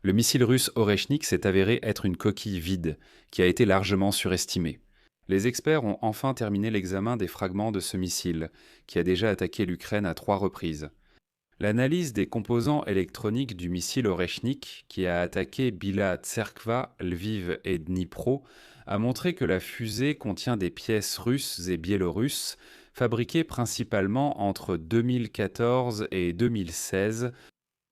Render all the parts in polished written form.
Le missile russe Oreshnik s'est avéré être une coquille vide, qui a été largement surestimée. Les experts ont enfin terminé l'examen des fragments de ce missile, qui a déjà attaqué l'Ukraine à 3 reprises. L'analyse des composants électroniques du missile Oreshnik, qui a attaqué Bila Tserkva, Lviv et Dnipro, a montré que la fusée contient des pièces russes et biélorusses, fabriquées principalement entre 2014 et 2016,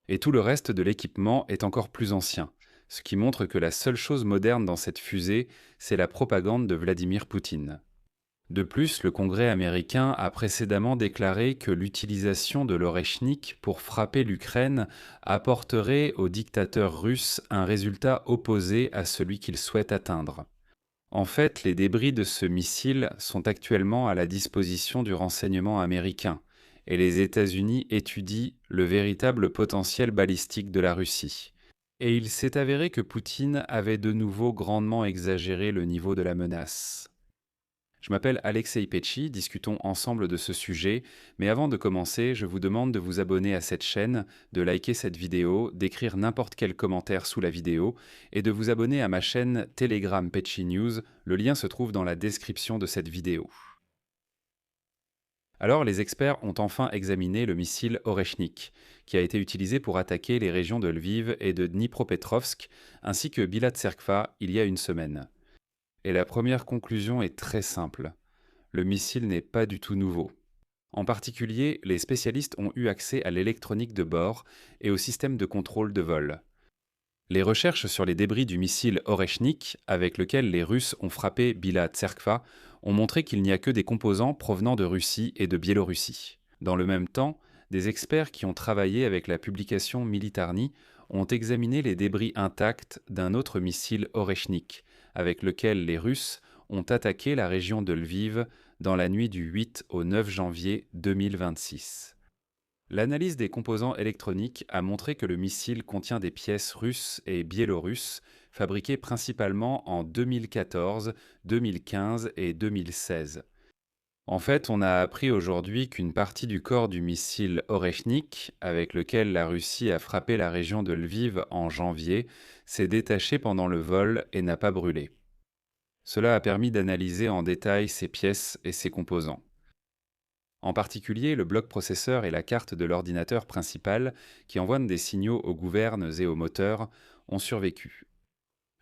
et tout le reste de l'équipement est encore plus ancien, ce qui montre que la seule chose moderne dans cette fusée, c'est la propagande de Vladimir Poutine. De plus, le Congrès américain a précédemment déclaré que l'utilisation de l'Oreshnik pour frapper l'Ukraine apporterait au dictateur russe un résultat opposé à celui qu'il souhaite atteindre. En fait, les débris de ce missile sont actuellement à la disposition du renseignement américain, et les États-Unis étudient le véritable potentiel balistique de la Russie. Et il s'est avéré que Poutine avait de nouveau grandement exagéré le niveau de la menace. Je m'appelle Alexei Petchi, discutons ensemble de ce sujet, mais avant de commencer, je vous demande de vous abonner à cette chaîne, de liker cette vidéo, d'écrire n'importe quel commentaire sous la vidéo et de vous abonner à ma chaîne Telegram Petchi News, le lien se trouve dans la description de cette vidéo. Alors, les experts ont enfin examiné le missile Oreshnik, qui a été utilisé pour attaquer les régions de Lviv et de Dnipropetrovsk, ainsi que Bila Tserkva il y a une semaine. Et la première conclusion est très simple. Le missile n'est pas du tout nouveau. En particulier, les spécialistes ont eu accès à l'électronique de bord et au système de contrôle de vol. Les recherches sur les débris du missile Oreshnik, avec lequel les Russes ont frappé Bila Tserkva, ont montré qu'il n'y a que des composants provenant de Russie et de Biélorussie. Dans le même temps, des experts qui ont travaillé avec la publication Militarny ont examiné les débris intacts d'un autre missile Oreshnik, avec lequel les Russes ont attaqué la région de Lviv dans la nuit du 8 au 9 janvier 2026. L'analyse des composants électroniques a montré que le missile contient des pièces russes et biélorusses fabriquées principalement en 2014, 2015 et 2016. En fait, on a appris aujourd'hui qu'une partie du corps du missile Oreshnik, avec lequel la Russie a frappé la région de Lviv en janvier, s'est détachée pendant le vol et n'a pas brûlé. Cela a permis d'analyser en détail ces pièces et ces composants. En particulier, le bloc processeur et la carte de l'ordinateur principal, qui envoient des signaux aux gouvernes et aux moteurs, ont survécu.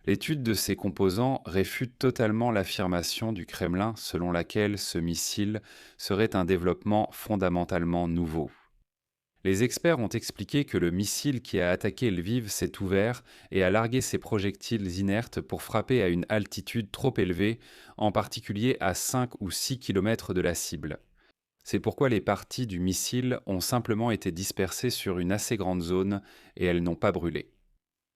L'étude de ces composants réfute totalement l'affirmation du Kremlin selon laquelle ce missile serait un développement fondamentalement nouveau. Les experts ont expliqué que le missile qui a attaqué Lviv s'est ouvert et a largué ses projectiles inertes pour frapper à une altitude trop élevée, en particulier à 5 ou 6 km de la cible. C'est pourquoi les parties du missile ont simplement été dispersées sur une assez grande zone et elles n'ont pas brûlé.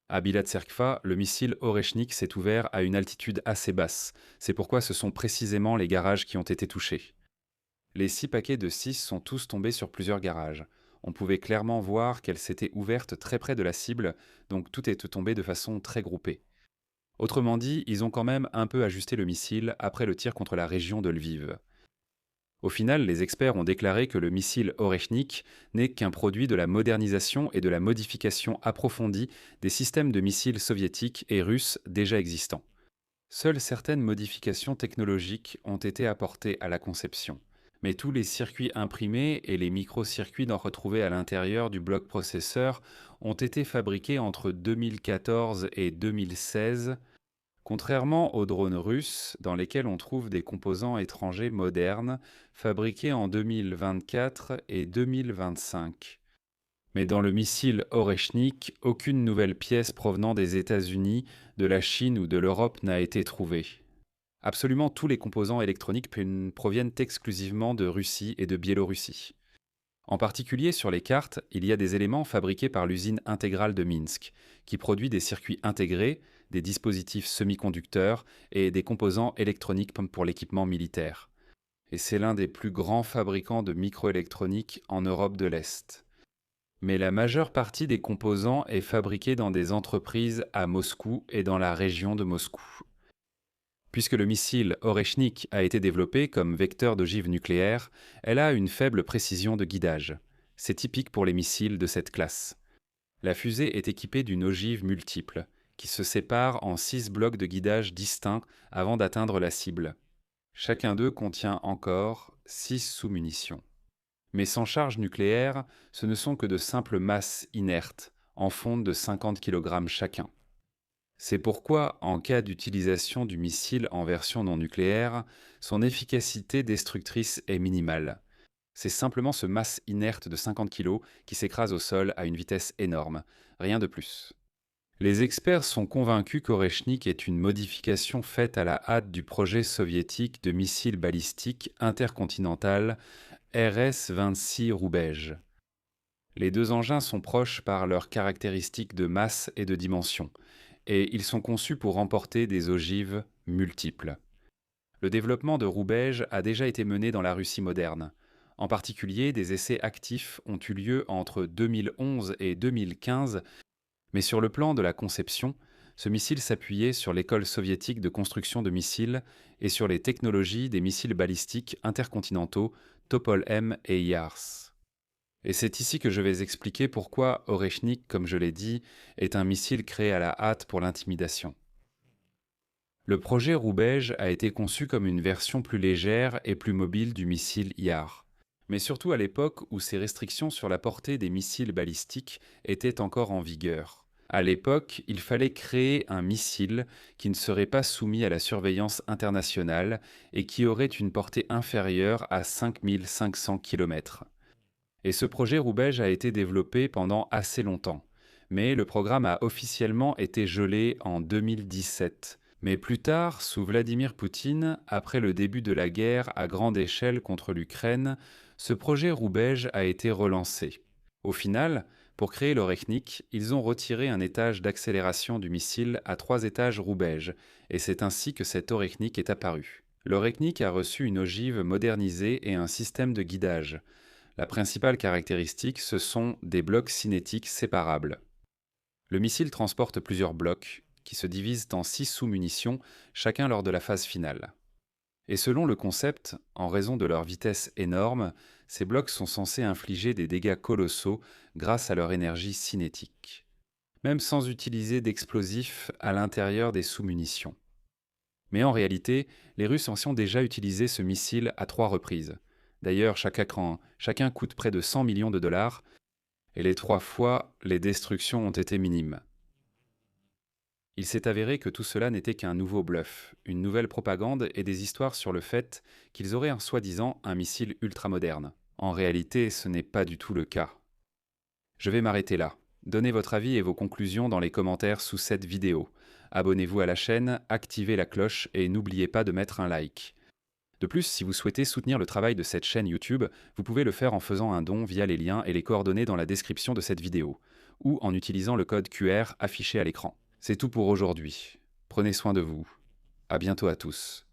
À Bila Tserkva, le missile Oreshnik s'est ouvert à une altitude assez basse. C'est pourquoi ce sont précisément les garages qui ont été touchés. Les 6 paquets de 6 sont tous tombés sur plusieurs garages. On pouvait clairement voir qu'elles s'étaient ouvertes très près de la cible, donc tout est tombé de façon très groupée. Autrement dit, ils ont quand même un peu ajusté le missile après le tir contre la région de Lviv. Au final, les experts ont déclaré que le missile Oreshnik n'est qu'un produit de la modernisation et de la modification approfondie des systèmes de missiles soviétiques et russes déjà existants. Seules certaines modifications technologiques ont été apportées à la conception, mais tous les circuits imprimés et les microcircuits retrouvés à l'intérieur du bloc processeur ont été fabriqués entre 2014 et 2016. Contrairement aux drones russes, dans lesquels on trouve des composants étrangers modernes, fabriqués en 2024 et 2025. Mais dans le missile Oreshnik, aucune nouvelle pièce provenant des États-Unis, de la Chine ou de l'Europe n'a été trouvée. Absolument tous les composants électroniques proviennent exclusivement de Russie et de Biélorussie. En particulier, sur les cartes, il y a des éléments fabriqués par l'usine intégrale de Minsk, qui produit des circuits intégrés, des dispositifs semi-conducteurs et des composants électroniques pour l'équipement militaire. Et c'est l'un des plus grands fabricants de microélectronique en Europe de l'Est. Mais la majeure partie des composants est fabriquée dans des entreprises à Moscou et dans la région de Moscou. Puisque le missile Oreshnik a été développé comme vecteur d'ogive nucléaire, elle a une faible précision de guidage. C'est typique pour les missiles de cette classe. La fusée est équipée d'une ogive multiple, qui se sépare en 6 blocs de guidage distincts avant d'atteindre la cible. Chacun d'eux contient encore 6 sous-munitions. Mais sans charge nucléaire, ce ne sont que de simples masses inertes, en fonte de 50 kg chacun. C'est pourquoi, en cas d'utilisation du missile en version non nucléaire, son efficacité destructrice est minimale. C'est simplement ce masse inerte de 50 kg qui s'écrase au sol à une vitesse énorme, rien de plus. Les experts sont convaincus qu'Oreshnik est une modification faite à la hâte du projet soviétique de missile balistique intercontinental RS-26 Roubège. Les deux engins sont proches par leurs caractéristiques de masse et de dimension, et ils sont conçus pour emporter des ogives multiples. Le développement de Roubège a déjà été mené dans la Russie moderne. En particulier, des essais actifs ont eu lieu entre 2011 et 2015, mais sur le plan de la conception, ce missile s'appuyait sur l'école soviétique de construction de missiles et sur les technologies des missiles balistiques intercontinentaux Topol-M et Yars. Et c'est ici que je vais expliquer pourquoi Oreshnik, comme je l'ai dit, est un missile créé à la hâte pour l'intimidation. Le projet Roubège a été conçu comme une version plus légère et plus mobile du missile Yar, mais surtout à l'époque où ces restrictions sur la portée des missiles balistiques étaient encore en vigueur. À l'époque, il fallait créer un missile qui ne serait pas soumis à la surveillance internationale et qui aurait une portée inférieure à 5500 km. Et ce projet Roubège a été développé pendant assez longtemps. Mais le programme a officiellement été gelé en 2017. Mais plus tard, sous Vladimir Poutine, après le début de la guerre à grande échelle contre l'Ukraine, ce projet Roubège a été relancé. Au final, pour créer l'Oreshnik, ils ont retiré un étage d'accélération du missile à 3 étages Roubège, et c'est ainsi que cet Oreshnik est apparu. L'Oreshnik a reçu une ogive modernisée et un système de guidage. La principale caractéristique, ce sont des blocs cinétiques séparables. Le missile transporte plusieurs blocs, qui se divisent en 6 sous-munitions, chacun lors de la phase finale. Et selon le concept, en raison de leur vitesse énorme, ces blocs sont censés infliger des dégâts colossaux grâce à leur énergie cinétique, même sans utiliser d'explosifs à l'intérieur des sous-munitions. Mais en réalité, les Russes ont déjà utilisé ce missile à 3 reprises. D'ailleurs, chacun coûte près de 100 millions de dollars, et les 3 fois, les destructions ont été minimes. Il s'est avéré que tout cela n'était qu'un nouveau bluff, une nouvelle propagande et des histoires sur le fait qu'ils auraient soi-disant un missile ultramoderne. En réalité, ce n'est pas du tout le cas. Je vais m'arrêter là. Donnez votre avis et vos conclusions dans les commentaires sous cette vidéo. Abonnez-vous à la chaîne, activez la cloche et n'oubliez pas de mettre un like. De plus, si vous souhaitez soutenir le travail de cette chaîne YouTube, vous pouvez le faire en faisant un don via les liens et les coordonnées dans la description de cette vidéo, ou en utilisant le code QR affiché à l'écran. C'est tout pour aujourd'hui. Prenez soin de vous. À bientôt à tous.